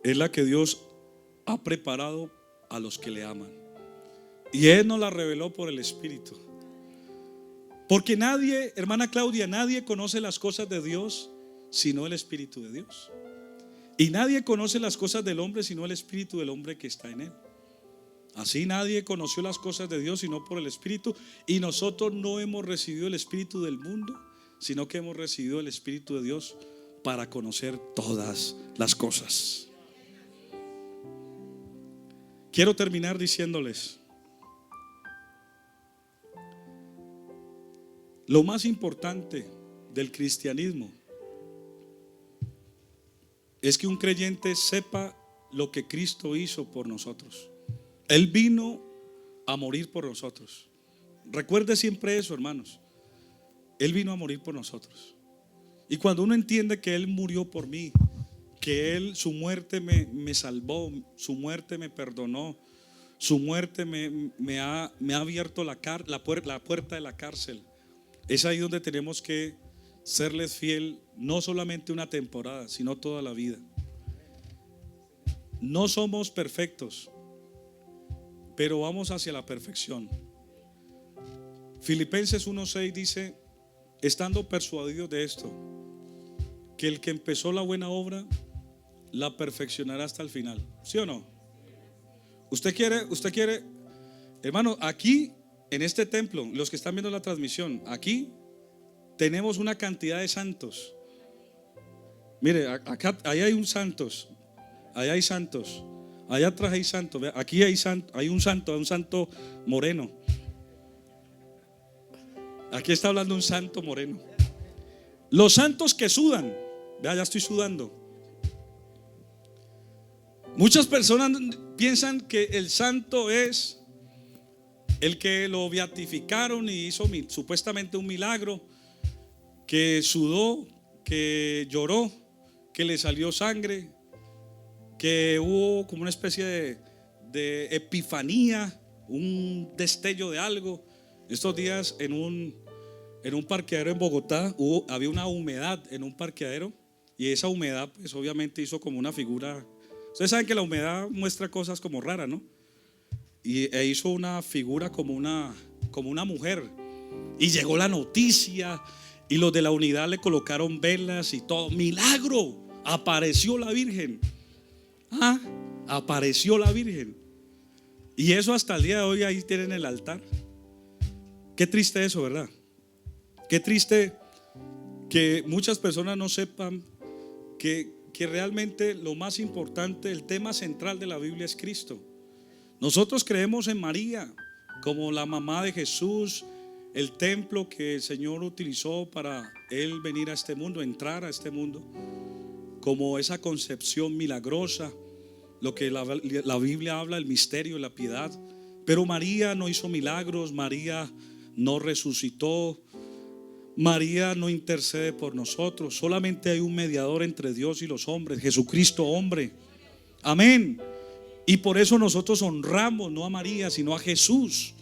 es la que Dios ha preparado a los que le aman. Y Él nos la reveló por el Espíritu. Porque nadie, hermana Claudia, nadie conoce las cosas de Dios sino el Espíritu de Dios. Y nadie conoce las cosas del hombre sino el Espíritu del hombre que está en él. Así nadie conoció las cosas de Dios sino por el Espíritu. Y nosotros no hemos recibido el Espíritu del mundo, sino que hemos recibido el Espíritu de Dios para conocer todas las cosas. Quiero terminar diciéndoles: lo más importante del cristianismo es que un creyente sepa lo que Cristo hizo por nosotros. Él vino a morir por nosotros. Recuerde siempre eso, hermanos. Él vino a morir por nosotros. Y cuando uno entiende que Él murió por mí, que su muerte me salvó, su muerte me perdonó, su muerte me ha abierto la puerta de la cárcel, es ahí donde tenemos que serles fiel, no solamente una temporada, sino toda la vida. No somos perfectos, pero vamos hacia la perfección. Filipenses 1:6 dice: estando persuadidos de esto, que el que empezó la buena obra la perfeccionará hasta el final. ¿Sí o no? Usted quiere, hermano, aquí en este templo, los que están viendo la transmisión, aquí tenemos una cantidad de santos. Mire, acá, allá hay un santos, allá hay santos, allá atrás hay santos, aquí hay un santo moreno. Aquí está hablando un santo moreno. Los santos que sudan, vea, ya estoy sudando. Muchas personas piensan que el santo es el que lo beatificaron y hizo supuestamente un milagro, que sudó, que lloró, que le salió sangre, que hubo como una especie de epifanía, un destello de algo. Estos días en un parqueadero en Bogotá había una humedad en un parqueadero, y esa humedad pues obviamente hizo como una figura. Ustedes saben que la humedad muestra cosas como raras, ¿no? E hizo una figura como una mujer, y llegó la noticia y los de la unidad le colocaron velas y todo. Milagro, apareció la Virgen. Apareció la Virgen. Y eso hasta el día de hoy ahí tienen el altar. Qué triste eso, ¿verdad? Qué triste que muchas personas no sepan que realmente lo más importante, el tema central de la Biblia es Cristo. Nosotros creemos en María como la mamá de Jesús, el templo que el Señor utilizó para Él venir a este mundo, entrar a este mundo, como esa concepción milagrosa, lo que la Biblia habla, el misterio y la piedad. Pero María no hizo milagros, María no resucitó, María no intercede por nosotros. Solamente hay un mediador entre Dios y los hombres, Jesucristo hombre. Amén. Y por eso nosotros honramos no a María sino a Jesús,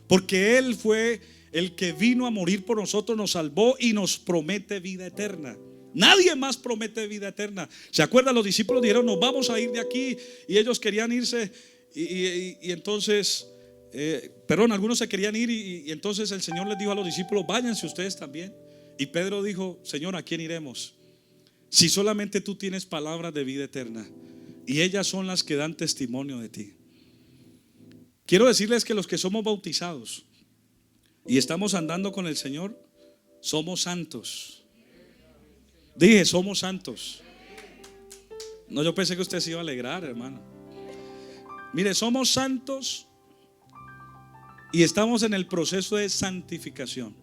porque Él fue el que vino a morir por nosotros, nos salvó y nos promete vida eterna. Nadie más promete vida eterna. ¿Se acuerdan? Los discípulos dijeron: nos vamos a ir de aquí, y ellos querían irse y entonces algunos se querían ir, y entonces el Señor les dijo a los discípulos: váyanse ustedes también. Y Pedro dijo: Señor, ¿a quién iremos? Si solamente tú tienes palabras de vida eterna, y ellas son las que dan testimonio de ti. Quiero decirles que los que somos bautizados y estamos andando con el Señor, somos santos. Dije, somos santos. No, yo pensé que usted se iba a alegrar, hermano. Mire, somos santos y estamos en el proceso de santificación.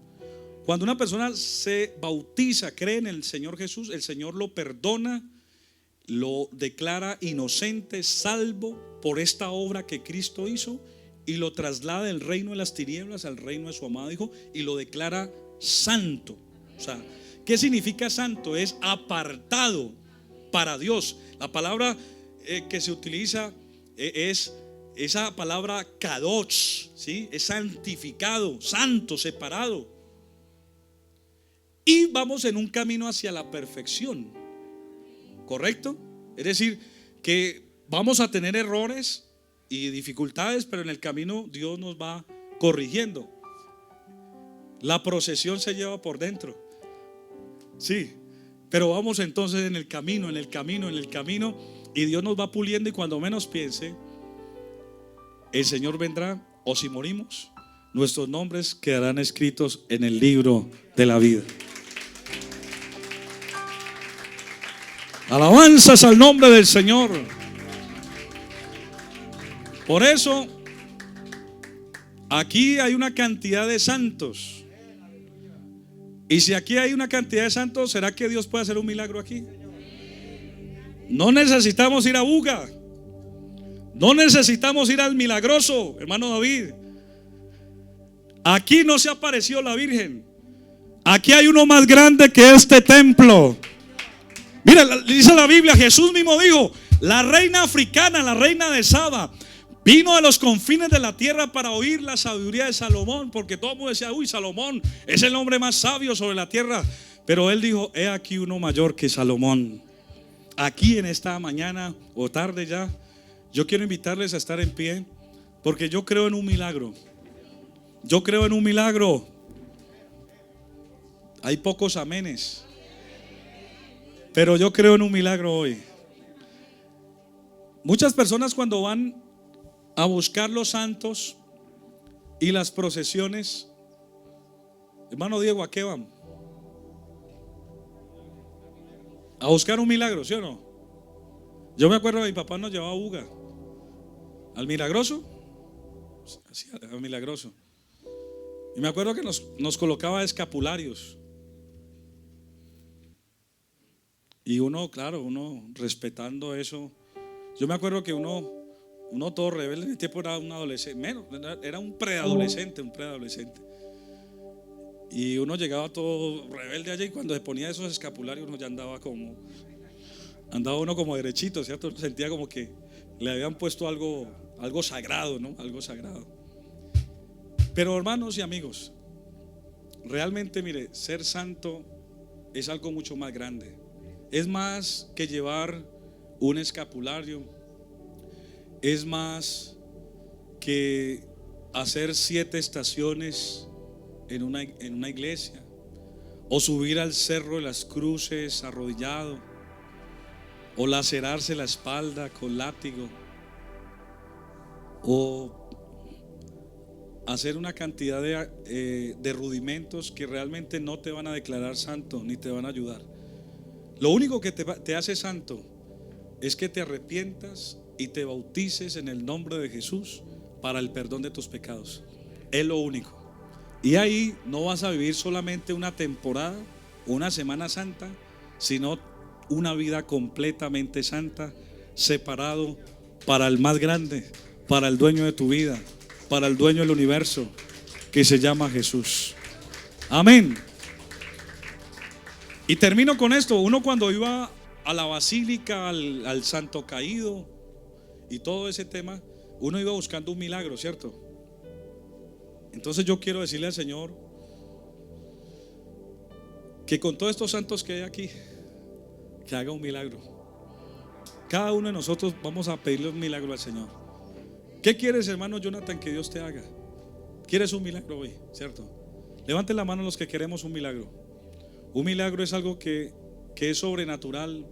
Cuando una persona se bautiza, cree en el Señor Jesús, el Señor lo perdona, lo declara inocente, salvo por esta obra que Cristo hizo, y lo traslada del reino de las tinieblas al reino de su amado Hijo, y lo declara santo. O sea, ¿qué significa santo? Es apartado para Dios. La palabra que se utiliza es esa palabra kadosh, ¿sí? Es santificado, santo, separado. Y vamos en un camino hacia la perfección, ¿correcto? Es decir, que vamos a tener errores y dificultades, pero en el camino Dios nos va corrigiendo. La procesión se lleva por dentro, sí, pero vamos entonces en el camino, y Dios nos va puliendo, y cuando menos piense, el Señor vendrá, o si morimos, nuestros nombres quedarán escritos en el libro de la vida. Alabanzas al nombre del Señor. Por eso, aquí hay una cantidad de santos. Y si aquí hay una cantidad de santos, ¿será que Dios puede hacer un milagro aquí? No necesitamos ir a Buga. No necesitamos ir al milagroso, hermano David. Aquí no se apareció la Virgen. Aquí hay uno más grande que este templo. Mira, dice la Biblia, Jesús mismo dijo: la reina africana, la reina de Saba, vino a los confines de la tierra para oír la sabiduría de Salomón, porque todo el mundo decía: uy, Salomón es el hombre más sabio sobre la tierra. Pero él dijo: he aquí uno mayor que Salomón. Aquí en esta mañana o tarde ya, yo quiero invitarles a estar en pie, porque yo creo en un milagro. Yo creo en un milagro. Hay pocos amenes, pero yo creo en un milagro hoy. Muchas personas, cuando van a buscar los santos y las procesiones, hermano Diego, ¿a qué van? A buscar un milagro, ¿sí o no? Yo me acuerdo que mi papá nos llevaba a Buga, al milagroso, sí, al milagroso. Y me acuerdo que nos colocaba escapularios. Y uno, claro, uno respetando eso. Yo me acuerdo que uno todo rebelde, en el tiempo era un adolescente, menos, era un preadolescente. Y uno llegaba todo rebelde allá, y cuando se ponía esos escapularios uno ya andaba uno como derechito, ¿cierto? Sentía como que le habían puesto algo sagrado, ¿no? Algo sagrado. Pero hermanos y amigos, realmente, mire, ser santo es algo mucho más grande. Es más que llevar un escapulario. Es más que hacer 7 estaciones en una iglesia, o subir al cerro de las cruces arrodillado, o lacerarse la espalda con látigo, o hacer una cantidad de rudimentos que realmente no te van a declarar santo ni te van a ayudar. Lo único que te hace santo es que te arrepientas y te bautices en el nombre de Jesús para el perdón de tus pecados. Es lo único. Y ahí no vas a vivir solamente una temporada, una Semana Santa, sino una vida completamente santa, separado para el más grande, para el dueño de tu vida, para el dueño del universo, que se llama Jesús. Amén. Y termino con esto. Uno, cuando iba a la basílica, al Santo Caído y todo ese tema, uno iba buscando un milagro, ¿cierto? Entonces yo quiero decirle al Señor que con todos estos santos que hay aquí, que haga un milagro. Cada uno de nosotros vamos a pedirle un milagro al Señor. ¿Qué quieres, hermano Jonathan, que Dios te haga? ¿Quieres un milagro hoy, cierto? Levanten la mano los que queremos un milagro. Un milagro es algo que es sobrenatural,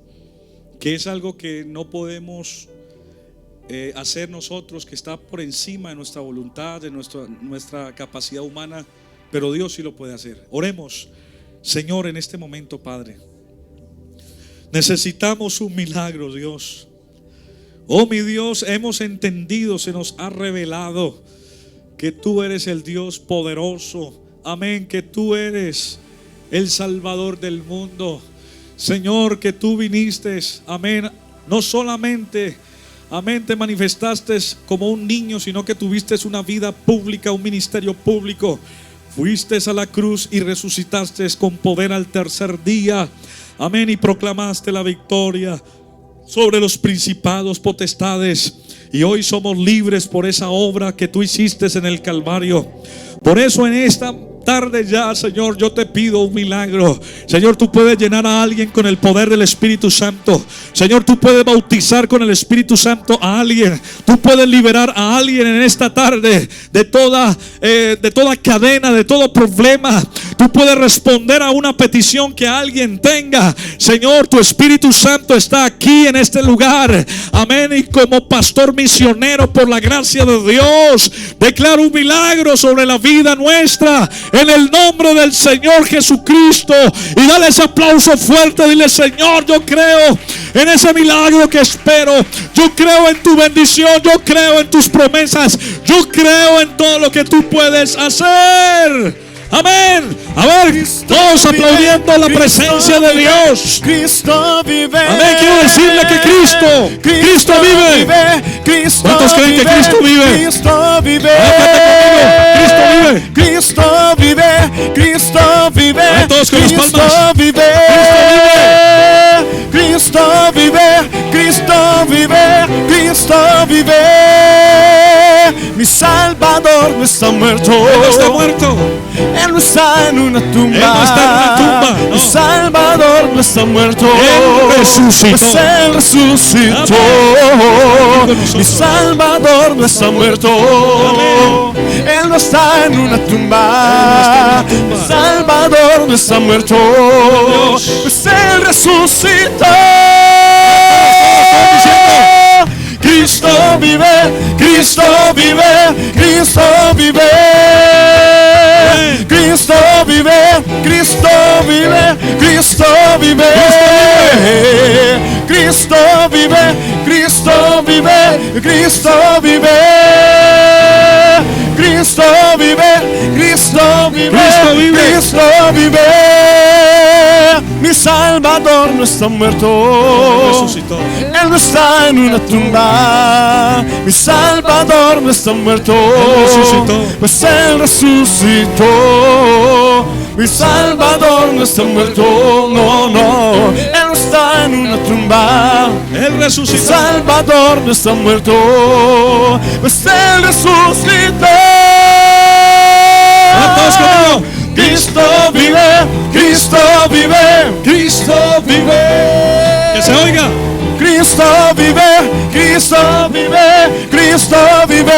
que es algo que no podemos hacer nosotros, que está por encima de nuestra voluntad, de nuestra capacidad humana, pero Dios sí lo puede hacer. Oremos. Señor, en este momento, Padre, necesitamos un milagro, Dios. Oh, mi Dios, hemos entendido, se nos ha revelado que tú eres el Dios poderoso. Amén, que tú eres el Salvador del mundo. Señor, que tú viniste, amén, no solamente, amén, te manifestaste como un niño, sino que tuviste una vida pública, un ministerio público. Fuiste a la cruz y resucitaste con poder al tercer día. Amén, y proclamaste la victoria sobre los principados, potestades. Y hoy somos libres por esa obra que tú hiciste en el Calvario. Por eso en esta tarde ya, Señor, yo te pido un milagro. Señor, tú puedes llenar a alguien con el poder del Espíritu Santo. Señor, tú puedes bautizar con el Espíritu Santo a alguien. Tú puedes liberar a alguien en esta tarde de toda cadena, de todo problema. Tú puedes responder a una petición que alguien tenga. Señor, tu Espíritu Santo está aquí en este lugar. Amén. Y como pastor misionero, por la gracia de Dios, declaro un milagro sobre la vida nuestra, en el nombre del Señor Jesucristo. Y dale ese aplauso fuerte. Dile: Señor, yo creo en ese milagro que espero. Yo creo en tu bendición. Yo creo en tus promesas. Yo creo en todo lo que tú puedes hacer. Amén. A ver, todos aplaudiendo la presencia de Dios. Cristo vive. Amén. Quiero decirle que Cristo vive. ¿Cuántos creen que Cristo vive? Cristo vive. Cristo vive. Cristo vive. Amén, todos con las palmas. Cristo vive. Cristo vive. Cristo vive. Cristo vive. Mi Salvador no está muerto. Él no está muerto. Él no está en una tumba. Él no está en una tumba, no. Mi Salvador no está muerto. Él resucitó. Pues Él resucitó. Amén. Mi Salvador no está muerto. Amén. Él no está en una tumba. Mi Salvador no está muerto. Dios. Pues Él resucitó. Cristo vive, Cristo vive, Cristo vive. Cristo vive, Cristo vive, Cristo vive. Cristo vive, Cristo vive, Cristo vive. Cristo vive, Cristo vive, Cristo vive. Mi Salvador no está muerto. Resucitó. Él no está en una tumba. Mi Salvador no está muerto. Él resucitó. Pues Él resucitó. Mi Salvador no está muerto. No, no. Él no está en una tumba. Él Mi resucitó. Salvador no está muerto. Pues Él resucitó. Todos conmigo. Cristo vive, Cristo vive, Cristo vive. Que se oiga. Cristo vive, Cristo vive, Cristo vive.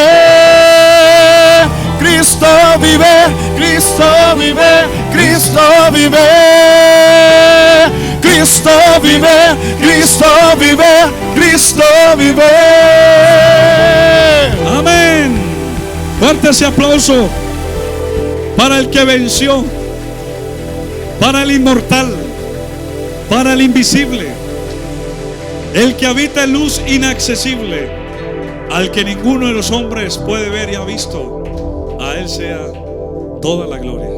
Cristo vive, Cristo vive, Cristo vive. Cristo vive, Cristo vive, Cristo vive. Amén. Fuerte ese aplauso para el que venció, para el inmortal, para el invisible, el que habita en luz inaccesible, al que ninguno de los hombres puede ver y ha visto. A Él sea toda la gloria.